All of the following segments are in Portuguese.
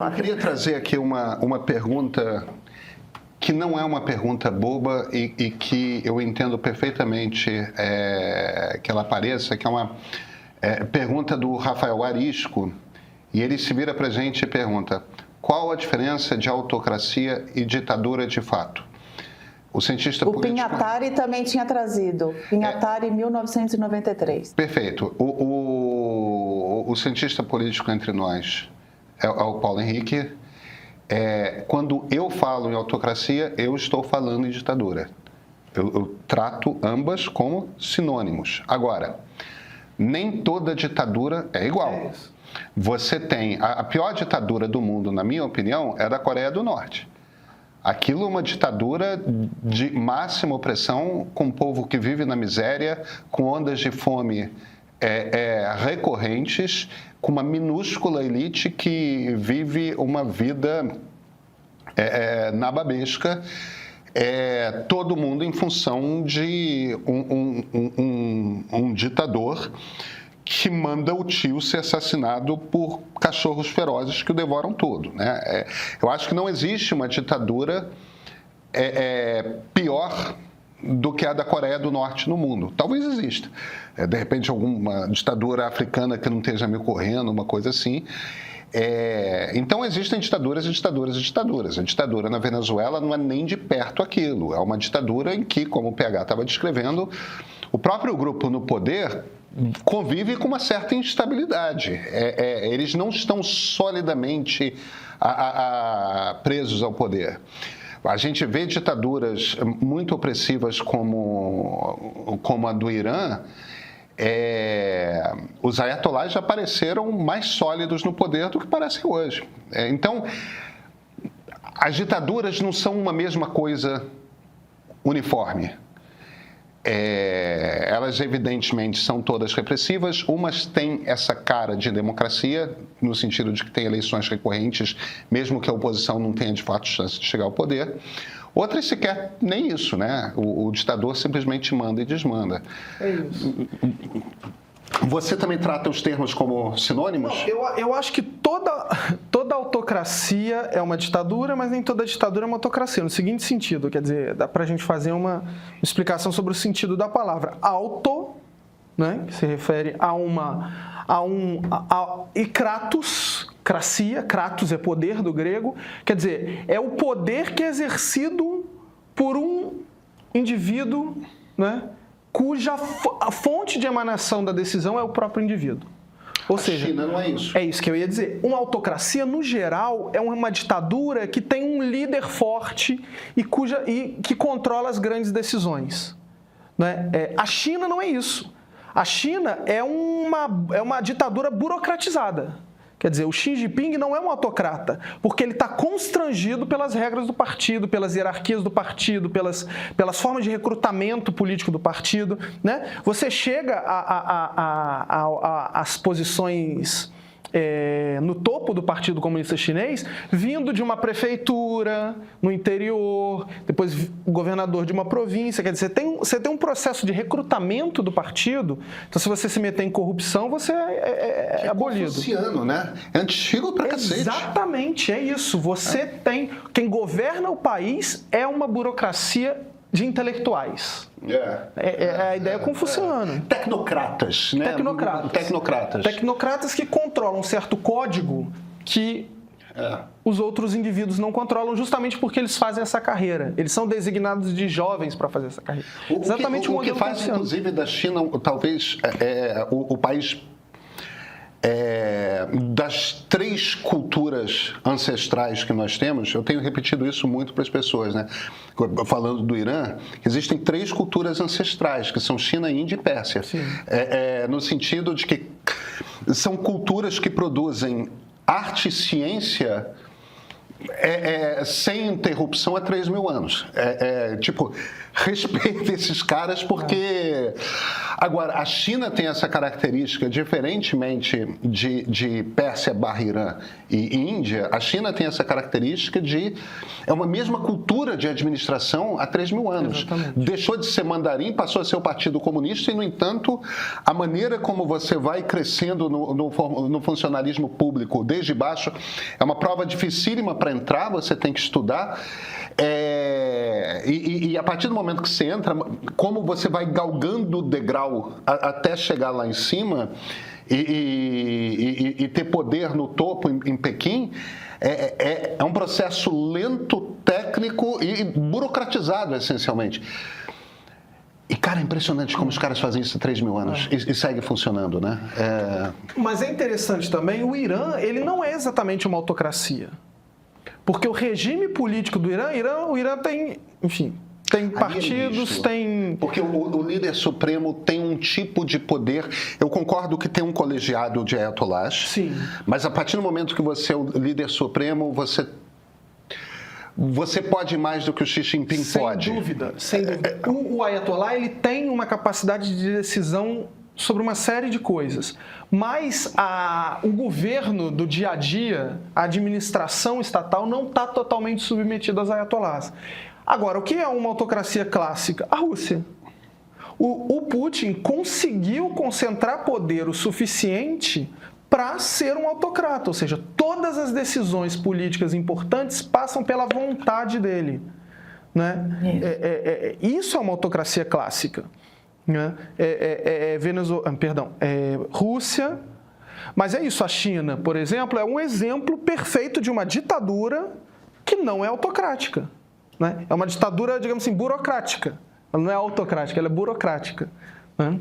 Eu queria trazer aqui uma pergunta que não é uma pergunta boba e que eu entendo perfeitamente que ela apareça, que é uma pergunta do Rafael Arisco, e ele se vira para a gente e pergunta: qual a diferença de autocracia e ditadura de fato? O cientista político... Pinhatari também tinha trazido. Pinhatari, 1993. Perfeito. O cientista político entre nós é o Paulo Henrique. Quando eu falo em autocracia, eu estou falando em ditadura. Eu trato ambas como sinônimos. Agora, nem toda ditadura é igual. Você tem... A pior ditadura do mundo, na minha opinião, é da Coreia do Norte. Aquilo é uma ditadura de máxima opressão, com um povo que vive na miséria, com ondas de fome recorrentes, com uma minúscula elite que vive uma vida nababesca, todo mundo em função de um ditador que manda o tio ser assassinado por cachorros ferozes que o devoram todo, né? Eu acho que não existe uma ditadura pior do que a da Coreia do Norte no mundo. Talvez exista. De repente, alguma ditadura africana que não esteja me ocorrendo, uma coisa assim. Então, existem ditaduras e ditaduras e ditaduras. A ditadura na Venezuela não é nem de perto aquilo. É uma ditadura em que, como o PH estava descrevendo, o próprio grupo no poder convive com uma certa instabilidade. Eles não estão solidamente presos ao poder. A gente vê ditaduras muito opressivas como a do Irã. Os ayatollahs já pareceram mais sólidos no poder do que parecem hoje. Então, as ditaduras não são uma mesma coisa uniforme. Elas evidentemente são todas repressivas, umas têm essa cara de democracia, no sentido de que tem eleições recorrentes, mesmo que a oposição não tenha de fato chance de chegar ao poder. Outras sequer nem isso, né? O ditador simplesmente manda e desmanda. É isso. Você também trata os termos como sinônimos? Não, eu acho que toda autocracia é uma ditadura, mas nem toda ditadura é uma autocracia. No seguinte sentido, quer dizer, dá para a gente fazer uma explicação sobre o sentido da palavra. Auto, né, que se refere e kratos, cracia, kratos é poder do grego, quer dizer, é o poder que é exercido por um indivíduo, né, cuja a fonte de emanação da decisão é o próprio indivíduo. Ou seja, China não é isso. É isso que eu ia dizer. Uma autocracia, no geral, é uma ditadura que tem um líder forte e que controla as grandes decisões. Né? A China não é isso. A China é uma ditadura burocratizada. Quer dizer, o Xi Jinping não é um autocrata, porque ele está constrangido pelas regras do partido, pelas hierarquias do partido, pelas formas de recrutamento político do partido. Né? Você chega às posições no topo do Partido Comunista Chinês, vindo de uma prefeitura no interior, depois governador de uma província. Quer dizer, você tem um processo de recrutamento do partido. Então, se você se meter em corrupção, você é abolido. É confuciano, né? É antigo pra cacete. Exatamente, é isso. Você tem... Quem governa o país é uma burocracia de intelectuais. A ideia confuciana. Tecnocratas, né? Tecnocratas que controlam um certo código que os outros indivíduos não controlam, justamente porque eles fazem essa carreira. Eles são designados de jovens para fazer essa carreira. Exatamente o que faz, inclusive, da China, talvez, o país... das três culturas ancestrais que nós temos, eu tenho repetido isso muito para as pessoas, né? Falando do Irã, existem três culturas ancestrais, que são China, Índia e Pérsia. No sentido de que são culturas que produzem arte e ciência sem interrupção há 3.000 anos. Tipo, respeita esses caras porque Agora, a China tem essa característica, diferentemente de Pérsia, Irã e Índia, a China tem essa característica é uma mesma cultura de administração há 3.000 anos. Exatamente. Deixou de ser mandarim, passou a ser o Partido Comunista e, no entanto, a maneira como você vai crescendo no funcionalismo público desde baixo é uma prova dificílima para entrar, você tem que estudar. E a partir do momento que você entra, como você vai galgando o degrau até chegar lá em cima e ter poder no topo em Pequim, é um processo lento, técnico e burocratizado, essencialmente. E, cara, é impressionante como os caras fazem isso há 3.000 anos e segue funcionando, né? Mas é interessante também, o Irã, ele não é exatamente uma autocracia. Porque o regime político do o Irã tem, enfim, tem partidos, tem... Porque o líder supremo tem um tipo de poder... Eu concordo que tem um colegiado de ayatollahs. Sim. Mas a partir do momento que você é o líder supremo, você pode mais do que o Xi Jinping pode. Sem dúvida. O ayatollah, ele tem uma capacidade de decisão sobre uma série de coisas. Mas o governo do dia a dia, a administração estatal, não está totalmente submetida aos ayatollahs. Agora, o que é uma autocracia clássica? A Rússia. O Putin conseguiu concentrar poder o suficiente para ser um autocrata, ou seja, todas as decisões políticas importantes passam pela vontade dele. Né? Isso é uma autocracia clássica. Né? Rússia, mas é isso. A China, por exemplo, é um exemplo perfeito de uma ditadura que não é autocrática. Né? É uma ditadura, digamos assim, burocrática. Ela não é autocrática, ela é burocrática. Né?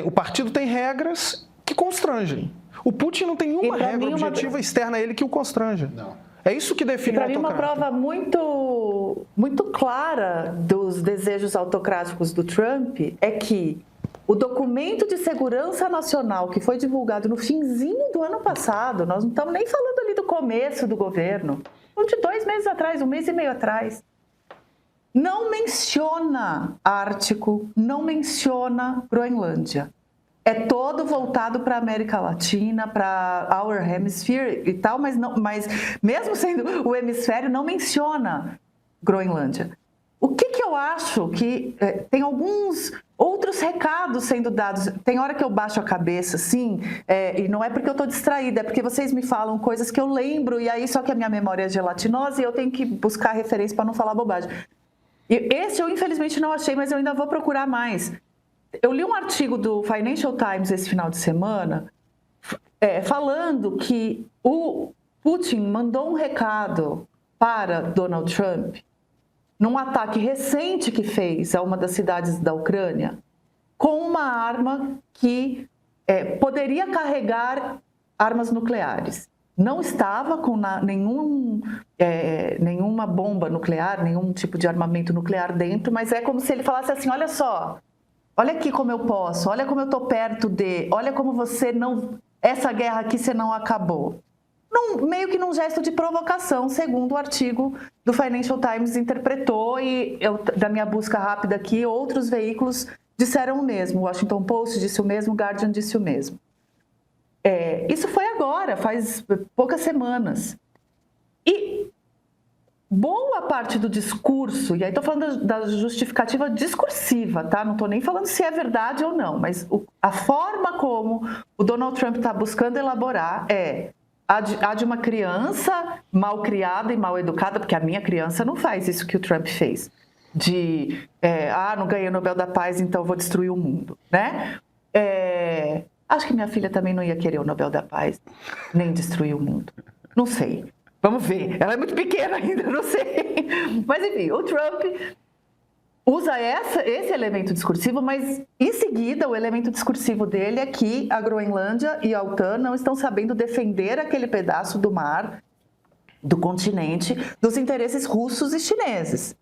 O partido tem regras que constrangem. O Putin não tem nenhuma regra objetiva externa a ele que o constranja. Não. É isso que define o autocrata. Para mim, uma prova muito clara dos desejos autocráticos do Trump é que o documento de segurança nacional que foi divulgado no finzinho do ano passado, nós não estamos nem falando ali do começo do governo, de 2 meses atrás, 1 mês e meio atrás, não menciona Ártico, não menciona Groenlândia. É todo voltado para a América Latina, para our hemisphere e tal, mas mesmo sendo o hemisfério, não menciona Groenlândia. O que eu acho que tem alguns outros recados sendo dados. Tem hora que eu baixo a cabeça, assim, e não é porque eu estou distraída, é porque vocês me falam coisas que eu lembro, e aí só que a minha memória é gelatinosa e eu tenho que buscar referência para não falar bobagem. E esse eu, infelizmente, não achei, mas eu ainda vou procurar mais. Eu li um artigo do Financial Times esse final de semana falando que o Putin mandou um recado para Donald Trump num ataque recente que fez a uma das cidades da Ucrânia com uma arma que poderia carregar armas nucleares. Não estava com nenhuma bomba nuclear, nenhum tipo de armamento nuclear dentro, mas é como se ele falasse assim, olha só, olha aqui como eu posso, olha como eu estou perto olha como você não... Essa guerra aqui você não acabou. Meio que num gesto de provocação, segundo o artigo do Financial Times interpretou, e da minha busca rápida aqui, outros veículos disseram o mesmo. O Washington Post disse o mesmo, o Guardian disse o mesmo. Isso foi agora, faz poucas semanas. E boa parte do discurso, e aí estou falando da justificativa discursiva, tá? Não estou nem falando se é verdade ou não, mas a forma como o Donald Trump está buscando elaborar a de uma criança mal criada e mal educada, porque a minha criança não faz isso que o Trump fez, não ganhei o Nobel da Paz, então vou destruir o mundo, né? Acho que minha filha também não ia querer o Nobel da Paz, nem destruir o mundo. Não sei. Vamos ver. Ela é muito pequena ainda, não sei. Mas, enfim, o Trump usa esse elemento discursivo, mas, em seguida, o elemento discursivo dele é que a Groenlândia e a OTAN não estão sabendo defender aquele pedaço do mar, do continente, dos interesses russos e chineses.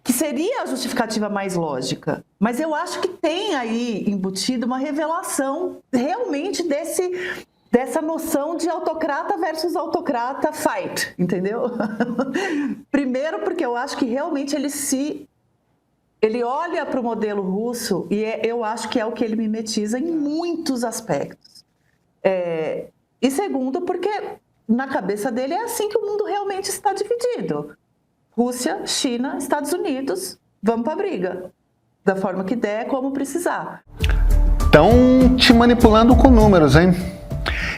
Que seria a justificativa mais lógica. Mas eu acho que tem aí embutido uma revelação realmente dessa noção de autocrata versus autocrata fight, entendeu? Primeiro porque eu acho que realmente ele se Ele olha para o modelo russo e eu acho que é o que ele mimetiza em muitos aspectos. E segundo, porque na cabeça dele é assim que o mundo realmente está dividido. Rússia, China, Estados Unidos, vamos para a briga. Da forma que der, como precisar. Estão te manipulando com números, hein?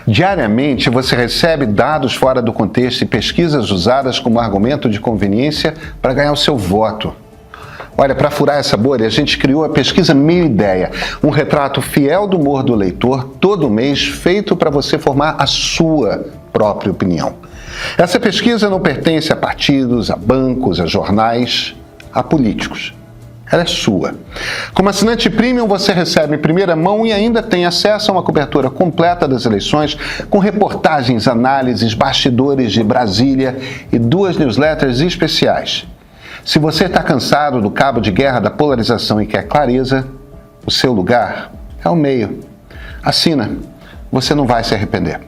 Diariamente você recebe dados fora do contexto e pesquisas usadas como argumento de conveniência para ganhar o seu voto. Olha, para furar essa bolha, a gente criou a pesquisa Meia Ideia, um retrato fiel do humor do leitor, todo mês, feito para você formar a sua própria opinião. Essa pesquisa não pertence a partidos, a bancos, a jornais, a políticos. Ela é sua. Como assinante premium, você recebe em primeira mão e ainda tem acesso a uma cobertura completa das eleições, com reportagens, análises, bastidores de Brasília e 2 newsletters especiais. Se você está cansado do cabo de guerra da polarização e quer clareza, o seu lugar é o meio. Assina, você não vai se arrepender.